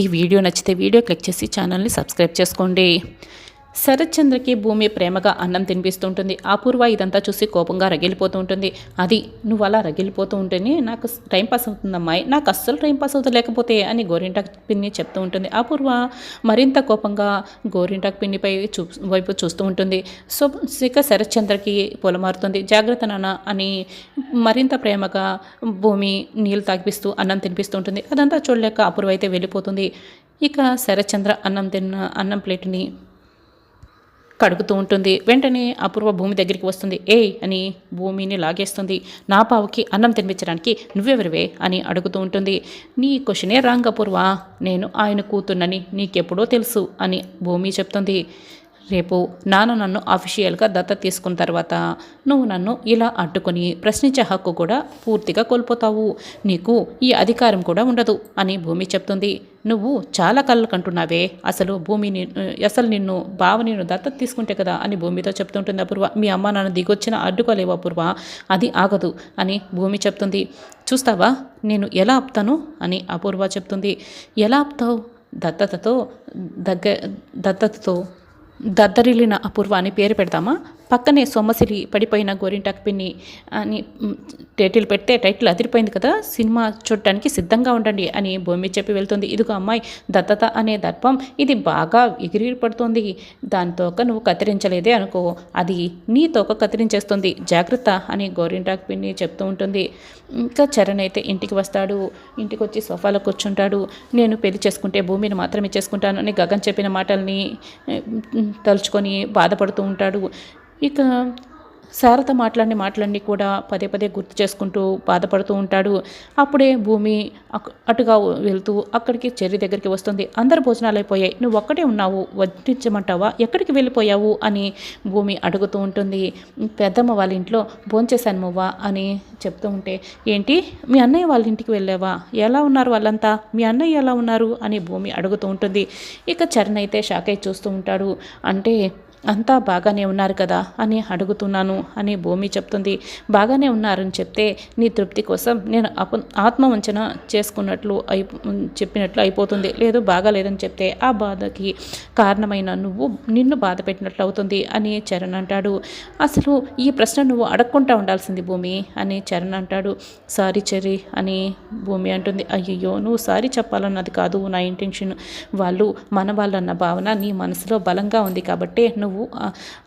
ఈ వీడియో నచ్చితే video click చేసి ఛానల్ని సబ్స్క్రైబ్ చేసుకోండి. శరత్ చంద్రకి భూమి ప్రేమగా అన్నం తినిపిస్తుంటుంది. అపూర్వ ఇదంతా చూసి కోపంగా రగిలిపోతూ ఉంటుంది. అది నువ్వు అలా రగిలిపోతూ ఉంటేనే నాకు టైంపాస్ అవుతుందమ్మాయి, నాకు అస్సలు టైంపాస్ అవుతుంది లేకపోతే అని గోరింటాకు పిన్ని చెప్తూ ఉంటుంది. అపూర్వ మరింత కోపంగా గోరింటాకు పిన్నిపై వైపు చూస్తూ ఉంటుంది. సో ఇక శరత్ చంద్రకి పొలమారుతుంది. జాగ్రత్త నాన్న అని మరింత ప్రేమగా భూమి నీళ్ళు తాగిపిస్తూ అన్నం తినిపిస్తూ ఉంటుంది. అదంతా చూడలేక అపూర్వ అయితే వెళ్ళిపోతుంది. ఇక శరత్ చంద్ర అన్నం ప్లేట్ని కడుగుతూ ఉంటుంది. వెంటనే అపూర్వ భూమి దగ్గరికి వస్తుంది. ఏయ్ అని భూమిని లాగేస్తుంది. నా పావుకి అన్నం తినిపించడానికి నువ్వెవరివే అని అడుగుతూ ఉంటుంది. నీ క్వశ్చనే రాంగ్ అపూర్వ, నేను ఆయన కూతున్నని నీకెప్పుడో తెలుసు అని భూమి చెప్తుంది. రేపు నాన్న నన్ను అఫీషియల్గా దత్తత తీసుకున్న తర్వాత నువ్వు నన్ను ఇలా అడ్డుకొని ప్రశ్నించే హక్కు కూడా పూర్తిగా కోల్పోతావు, నీకు ఈ అధికారం కూడా ఉండదు అని భూమి చెప్తుంది. నువ్వు చాలా కళ్ళు కంటున్నావే, అసలు నిన్ను నిన్ను దత్తత తీసుకుంటే కదా అని భూమితో చెప్తుంటుంది అపూర్వ. మీ అమ్మ నన్ను దిగొచ్చిన అడ్డుకోలేవు అపూర్వ, అది ఆగదు అని భూమి చెప్తుంది. చూస్తావా నేను ఎలా ఆపుతాను అని అపూర్వ చెప్తుంది. ఎలా ఆపుతావు? దత్తతతో దద్దరిల్లిన అపూర్వ అని పేరు పెడతామా? పక్కనే సొమ్మసిలి పడిపోయిన గోరింటాకు పిన్ని అని టైటిల్ పెడితే టైటిల్ అదిరిపోయింది కదా, సినిమా చూడటానికి సిద్ధంగా ఉండండి అని భూమి చెప్పి వెళ్తుంది. ఇదిగో అమ్మాయి, దత్తత అనే దర్పం ఇది బాగా ఎగిరి పడుతుంది, దాని తోక నువ్వు కత్తిరించలేదే అనుకో, అది నీ తోక కత్తిరించేస్తుంది, జాగ్రత్త అని గోరింటాకు పిన్ని చెప్తూ ఉంటుంది. ఇంకా చరణ్ అయితే ఇంటికి వస్తాడు. ఇంటికి వచ్చి సోఫాలో కూర్చుంటాడు. నేను పెళ్లి చేసుకుంటే భూమిని మాత్రమే చేసుకుంటాను అని గగన్ చెప్పిన మాటల్ని తలుచుకొని బాధపడుతూ ఉంటాడు. ఇక శారద మాటలన్నీ కూడా పదే పదే గుర్తు చేసుకుంటూ బాధపడుతూ ఉంటాడు. అప్పుడే భూమి అటుగా వెళ్తూ అక్కడికి చెర్రి దగ్గరికి వస్తుంది. అందరు భోజనాలు అయిపోయాయి, నువ్వు ఒక్కటే ఉన్నావు, వడ్డించమంటావా, ఎక్కడికి వెళ్ళిపోయావు అని భూమి అడుగుతూ ఉంటుంది. పెద్దమ్మ వాళ్ళ ఇంట్లో భోంచేశాను మువ్వా అని చెప్తూ ఉంటే, ఏంటి మీ అన్నయ్య వాళ్ళ ఇంటికి వెళ్ళావా, ఎలా ఉన్నారు వాళ్ళంతా, మీ అన్నయ్య ఎలా ఉన్నారు అని భూమి అడుగుతూ ఉంటుంది. ఇక చరణ్ అయితే షాక్ అయి చూస్తూ ఉంటాడు. అంటే అంతా బాగానే ఉన్నారు కదా అని అడుగుతున్నాను అని భూమి చెప్తుంది. బాగానే ఉన్నారని చెప్తే నీ తృప్తి కోసం నేను ఆత్మవంచన చేసుకున్నట్లు చెప్పినట్లు అయిపోతుంది, లేదు బాగాలేదని చెప్తే ఆ బాధకి కారణమైన నిన్ను బాధ పెట్టినట్లు అవుతుంది అని చరణ్ అంటాడు. అసలు ఈ ప్రశ్న నువ్వు అడగకుండా ఉండాల్సింది భూమి అని చరణ్ అంటాడు. సారీ చెర్రి అని భూమి అంటుంది. అయ్యయ్యో, నువ్వు సారీ చెప్పాలన్నది కాదు నా ఇంటెన్షన్, వాళ్ళు మన వాళ్ళన్న భావన నీ మనసులో బలంగా ఉంది కాబట్టి నువ్వు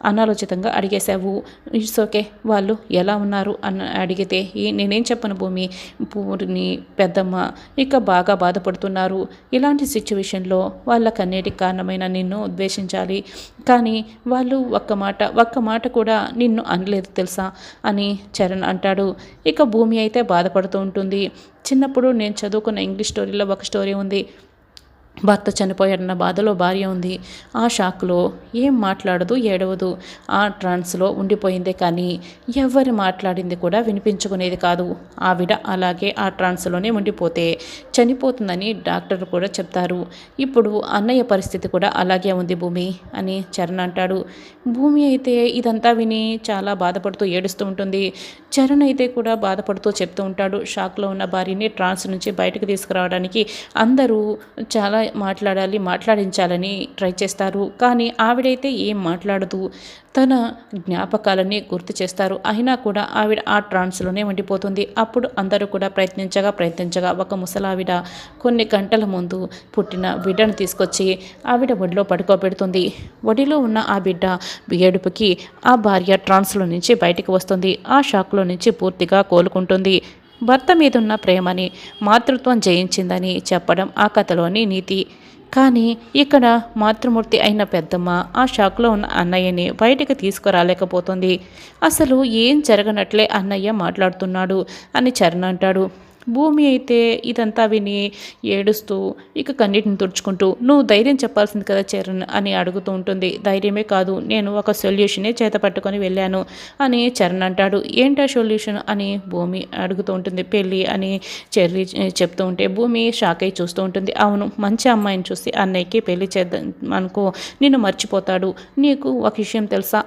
అనాలోచితంగా అడిగేశావు. ఇట్స్ ఓకే, వాళ్ళు ఎలా ఉన్నారు అని అడిగితే నేనేం చెప్పను భూమి, పూర్ణి పెద్దమ్మ ఇక బాగా బాధపడుతున్నారు, ఇలాంటి సిచ్యువేషన్లో వాళ్ళ కన్నీటికి కారణమైన నిన్ను ఉద్వేషించాలి, కానీ వాళ్ళు ఒక్క మాట కూడా నిన్ను అనలేదు తెలుసా అని చరణ్ అంటాడు. ఇక భూమి అయితే బాధపడుతూ ఉంటుంది. చిన్నప్పుడు నేను చదువుకున్న ఇంగ్లీష్ స్టోరీలో ఒక స్టోరీ ఉంది. భర్త చనిపోయాడన్న బాధలో భార్య ఉంది. ఆ షాక్లో ఏం మాట్లాడదు, ఏడవదు, ఆ ట్రాన్స్లో ఉండిపోయిందే కానీ ఎవరు మాట్లాడింది కూడా వినిపించుకునేది కాదు. ఆవిడ అలాగే ఆ ట్రాన్స్లోనే ఉండిపోతే చనిపోతుందని డాక్టర్ కూడా చెప్తారు. ఇప్పుడు అన్నయ్య పరిస్థితి కూడా అలాగే ఉంది భూమి అని చరణ్ అంటాడు. భూమి అయితే ఇదంతా విని చాలా బాధపడుతూ ఏడుస్తూ ఉంటుంది. చరణ్ అయితే కూడా బాధపడుతూ చెప్తూ ఉంటాడు. షాక్లో ఉన్న భార్యని ట్రాన్స్ నుంచి బయటకు తీసుకురావడానికి అందరూ చాలా మాట్లాడించాలని ట్రై చేస్తారు, కానీ ఆవిడైతే ఏం మాట్లాడదు, తన జ్ఞాపకాలన్నీ గుర్తు చేస్తారు, అయినా కూడా ఆవిడ ఆ ట్రాన్స్లోనే ఉండిపోతుంది. అప్పుడు అందరూ కూడా ప్రయత్నించగా ఒక ముసలావిడ కొన్ని గంటల ముందు పుట్టిన బిడ్డను తీసుకొచ్చి ఆవిడ ఒడిలో పడుకోబెడుతుంది. ఒడిలో ఉన్న ఆ బిడ్డ ఏడుపుకి ఆ భార్య ట్రాన్స్లో నుంచి బయటికి వస్తుంది. ఆ షాక్లో నుంచి పూర్తిగా కోలుకుంటుంది. భర్త మీదున్న ప్రేమని మాతృత్వం జయించిందని చెప్పడం ఆ కథలోని నీతి. కానీ ఇక్కడ మాతృమూర్తి అయిన పెద్దమ్మ ఆ షాక్లో ఉన్న అన్నయ్యని బయటికి తీసుకురాలేకపోతుంది. అసలు ఏం జరగనట్లే అన్నయ్య మాట్లాడుతున్నాడు అని చరణ్ అంటాడు. భూమి అయితే ఇదంతా విని ఏడుస్తూ ఇక కన్నీటిని తుడుచుకుంటూ, నువ్వు ధైర్యం చెప్పాల్సింది కదా చరణ్ అని అడుగుతూ ఉంటుంది. ధైర్యమే కాదు, నేను ఒక సొల్యూషనే చేత పట్టుకొని వెళ్ళాను అని చరణ్ అంటాడు. ఏంటా సొల్యూషన్ అని భూమి అడుగుతూ ఉంటుంది. పెళ్ళి అని చెర్రి చెప్తూ ఉంటే భూమి షాక్ అయి చూస్తూ ఉంటుంది. అవును, మంచి అమ్మాయిని చూసి అన్నయ్యకి పెళ్లి చేద్దాం అనుకో, నిన్ను మర్చిపోతాడు. నీకు ఒక విషయం తెలుసా,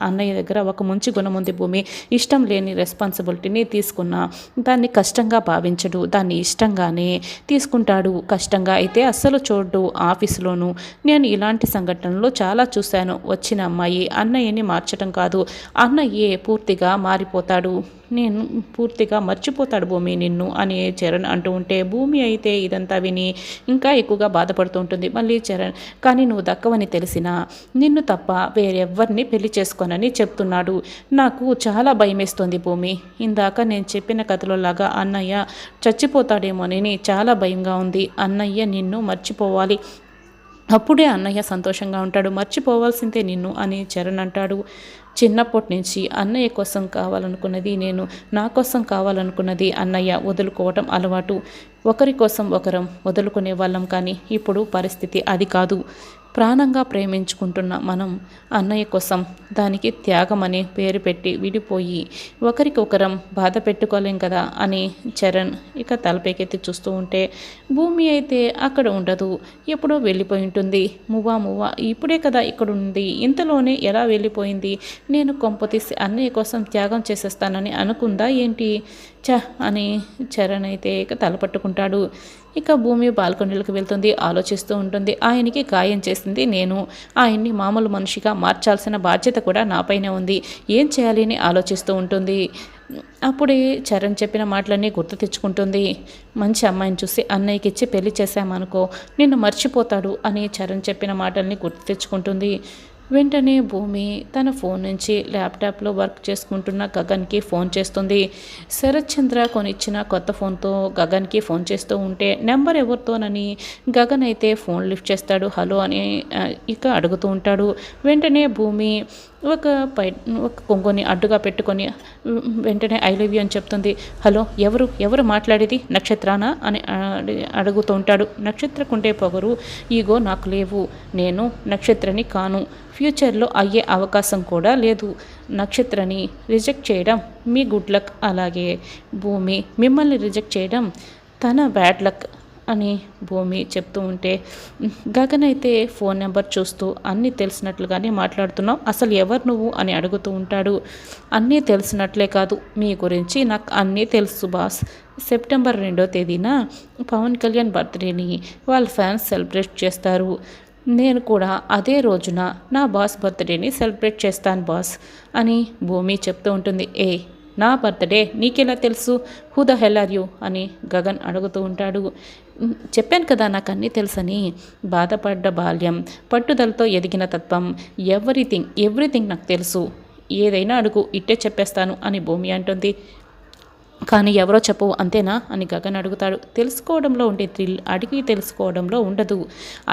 అన్నయ్య దగ్గర ఒక మంచి గుణం ఉంది భూమి. ఇష్టం లేని రెస్పాన్సిబిలిటీని తీసుకున్నా దాన్ని కష్టంగా భావించడు, దాన్ని ఇష్టంగానే తీసుకుంటాడు. కష్టంగా అయితే అస్సలు చూడు. ఆఫీసులోనూ నేను ఇలాంటి సంఘటనలు చాలా చూశాను. వచ్చిన అమ్మాయి అన్నయ్యని మార్చడం కాదు, అన్నయ్యే పూర్తిగా మారిపోతాడు, నేను పూర్తిగా మర్చిపోతాడు భూమి నిన్ను అని చరణ్ అంటూ ఉంటే భూమి అయితే ఇదంతా విని ఇంకా ఎక్కువగా బాధపడుతూ ఉంటుంది. మళ్ళీ చరణ్, కానీ నువ్వు దక్కవని తెలిసినా నిన్ను తప్ప వేరెవ్వరిని పెళ్లి చేసుకోనని చెప్తున్నాడు. నాకు చాలా భయమేస్తుంది భూమి. ఇందాక నేను చెప్పిన కథలో లాగా అన్నయ్య చచ్చిపోతాడేమోనని చాలా భయంగా ఉంది. అన్నయ్య నిన్ను మర్చిపోవాలి, అప్పుడే అన్నయ్య సంతోషంగా ఉంటాడు, మర్చిపోవాల్సిందే నిన్ను అని చరణ్ అంటాడు. చిన్నప్పటి నుంచి అన్నయ్య కోసం కావాలనుకున్నది నేను, నా కోసం కావాలనుకున్నది అన్నయ్య వదులుకోవటం అలవాటు. ఒకరి కోసం ఒకరం వదులుకునే వాళ్ళం, కానీ ఇప్పుడు పరిస్థితి అది కాదు. ప్రాణంగా ప్రేమించుకుంటున్న మనం అన్నయ్య కోసం దానికి త్యాగం అనే పేరు పెట్టి విడిపోయి ఒకరికొకరం బాధ పెట్టుకోలేం కదా అని చరణ్ ఇక తలపైకెత్తి చూస్తూ ఉంటే భూమి అయితే అక్కడ ఉండదు, ఎప్పుడో వెళ్ళిపోయి ఉంటుంది. మువ్వా ఇప్పుడే కదా ఇక్కడ ఉంది, ఇంతలోనే ఎలా వెళ్ళిపోయింది? నేను కొంపతీసి అన్నయ్య కోసం త్యాగం చేసేస్తానని అనుకుందా ఏంటి? అని చరణ్ అయితే ఇక తలపట్టుకుంటాడు. ఇక భూమి బాల్కనీలకు వెళ్తుంది, ఆలోచిస్తూ ఉంటుంది. ఆయనకి గాయం చేసింది నేను, ఆయన్ని మామూలు మనిషిగా మార్చాల్సిన బాధ్యత కూడా నాపైనే ఉంది, ఏం చేయాలి అని ఆలోచిస్తూ ఉంటుంది. అప్పుడే చరణ్ చెప్పిన మాటలన్నీ గుర్తు తెచ్చుకుంటుంది. మంచి అమ్మాయిని చూసి అన్నయ్యకి ఇచ్చి పెళ్లి చేశామనుకో నిన్ను మర్చిపోతాడు అని చరణ్ చెప్పిన మాటల్ని గుర్తు తెచ్చుకుంటుంది. వెంటనే భూమి తన ఫోన్ నుంచి ల్యాప్టాప్లో వర్క్ చేసుకుంటున్న గగన్కి ఫోన్ చేస్తుంది. శరత్ చంద్ర కొనిచ్చిన కొత్త ఫోన్తో గగన్కి ఫోన్ చేస్తూ ఉంటే నెంబర్ ఎవరితోనని గగన్ అయితే ఫోన్ లిఫ్ట్ చేస్తాడు. హలో అని ఇక అడుగుతూ ఉంటాడు. వెంటనే భూమి ఒక కొంగుని అడ్డుగా పెట్టుకొని వెంటనే ఐ లవ్ యూ అని చెప్తుంది. హలో, ఎవరు మాట్లాడేది? నక్షత్రానా అని అడుగుతూ ఉంటాడు. నక్షత్రకుంటే పొగరు ఈగో నాకు లేవు, నేను నక్షత్రని కాను, ఫ్యూచర్లో అయ్యే అవకాశం కూడా లేదు. నక్షత్రని రిజెక్ట్ చేయడం మీ గుడ్ లక్, అలాగే భూమి మిమ్మల్ని రిజెక్ట్ చేయడం తన బ్యాడ్ లక్ అని భూమి చెప్తూ ఉంటే గగన్ అయితే ఫోన్ నెంబర్ చూస్తూ అన్నీ తెలిసినట్లుగానే మాట్లాడుతున్నావు, అసలు ఎవరు నువ్వు అని అడుగుతూ ఉంటాడు. అన్నీ తెలిసినట్లే కాదు, మీ గురించి నాకు అన్నీ తెలుసు బాస్. సెప్టెంబర్ 2వ తేదీన పవన్ కళ్యాణ్ బర్త్డేని వాళ్ళ ఫ్యాన్స్ సెలబ్రేట్ చేస్తారు. నేను కూడా అదే రోజున నా బాస్ బర్త్డేని సెలబ్రేట్ చేస్తాను బాస్ అని భూమి చెప్తూ ఉంటుంది. నా బర్త్డే నీకెలా తెలుసు? Who the hell are you అని గగన్ అడుగుతూ ఉంటాడు. చెప్పాను కదా నాకు అన్నీ తెలుసని. బాధపడ్డ బాల్యం, పట్టుదలతో ఎదిగిన తత్వం, ఎవ్రీథింగ్ నాకు తెలుసు, ఏదైనా అడుగు ఇట్టే చెప్పేస్తాను అని భూమి అంటుంది. కానీ ఎవరో చెప్పవు అంతేనా అని గగన్ అడుగుతాడు. తెలుసుకోవడంలో ఉండే థ్రిల్ అడిగి తెలుసుకోవడంలో ఉండదు.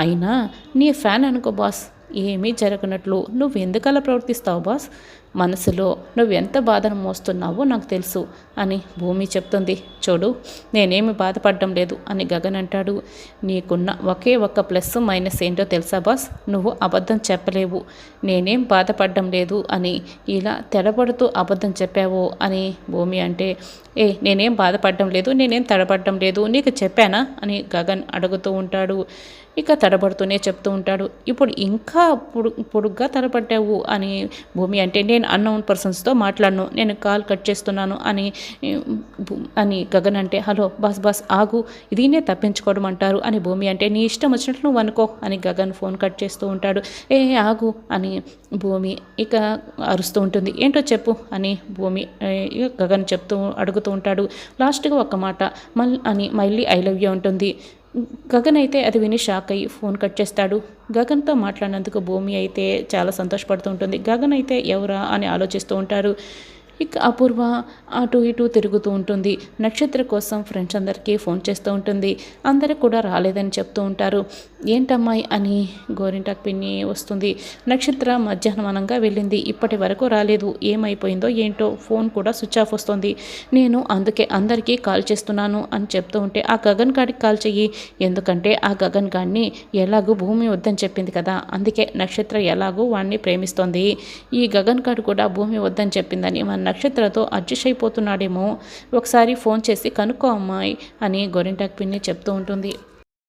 అయినా నీ ఫ్యాన్ అనుకో బాస్, ఏమీ జరగనట్లు నువ్వెందుకలా ప్రవర్తిస్తావు బాస్? మనసులో నువ్వెంత బాధను మోస్తున్నావో నాకు తెలుసు అని భూమి చెప్తుంది. చూడు, నేనేమి బాధపడడం లేదు అని గగన్ అంటాడు. నీకున్న ఒకే ఒక్క ప్లస్ మైనస్ ఏంటో తెలుసా బాస్? నువ్వు అబద్ధం చెప్పలేవు. నేనేం బాధపడడం లేదు అని ఇలా తెడబడుతూ అబద్ధం చెప్పావు అని భూమి అంటే, నేనేం బాధపడడం లేదు, నేనేం తడబడడం లేదు, నీకు చెప్పానా అని గగన్ అడుగుతూ ఉంటాడు. ఇక తడబడుతూనే చెప్తూ ఉంటాడు. ఇప్పుడు ఇంకా పొడుగ్గా తడబడ్డావు అని భూమి అంటే, నేను అన్నోన్ పర్సన్స్తో మాట్లాడను, నేను కాల్ కట్ చేస్తున్నాను అని గగన్ అంటే, హలో బాస్ ఆగు, దీన్నే తప్పించుకోవడం అంటారు అని భూమి అంటే, నీ ఇష్టం వచ్చినట్లు నువ్వు అనుకో అని గగన్ ఫోన్ కట్ చేస్తూ ఉంటాడు. ఆగు అని భూమి ఇక అరుస్తూ ఉంటుంది. ఏంటో చెప్పు అని భూమి గగన్ అడుగుతూ ఉంటాడు. లాస్ట్గా ఒక్క మాట మళ్ళీ ఐ లవ్ యూ ఉంటుంది. గగన్ అయితే అది విని షాక్ అయ్యి ఫోన్ కట్ చేస్తాడు. గగన్తో మాట్లాడినందుకు భూమి అయితే చాలా సంతోషపడుతూ ఉంటుంది. గగన్ అయితే ఎవరా అని ఆలోచిస్తూ ఉంటారు. ఇక అపూర్వ అటు ఇటు తిరుగుతూ ఉంటుంది. నక్షత్ర కోసం ఫ్రెండ్స్ అందరికీ ఫోన్ చేస్తూ ఉంటుంది. అందరూ కూడా రాలేదని చెప్తూ ఉంటారు. ఏంటమ్మాయి అని గోరింటాకు పిన్ని వస్తుంది. నక్షత్ర మధ్యాహ్నం అనంగా వెళ్ళింది, ఇప్పటి వరకు రాలేదు, ఏమైపోయిందో ఏంటో, ఫోన్ కూడా స్విచ్ ఆఫ్ వస్తుంది. నేను అందుకే అందరికీ కాల్ చేస్తున్నాను అని చెప్తూ ఉంటే, ఆ గగన్ గాడికి కాల్ చెయ్యి, ఎందుకంటే ఆ గగన్ గాడిని ఎలాగూ భూమి వద్దని చెప్పింది కదా, అందుకే నక్షత్ర ఎలాగూ వాడిని ప్రేమిస్తోంది. ఈ గగన్ గాడు కూడా భూమి వద్దని చెప్పిందని మన నక్షత్రతో అడ్జస్ట్ అయిపోతున్నాడేమో, ఒకసారి ఫోన్ చేసి కనుక్కో అమ్మాయి అని గోరింటాకు పిన్ని చెప్తూ ఉంటుంది.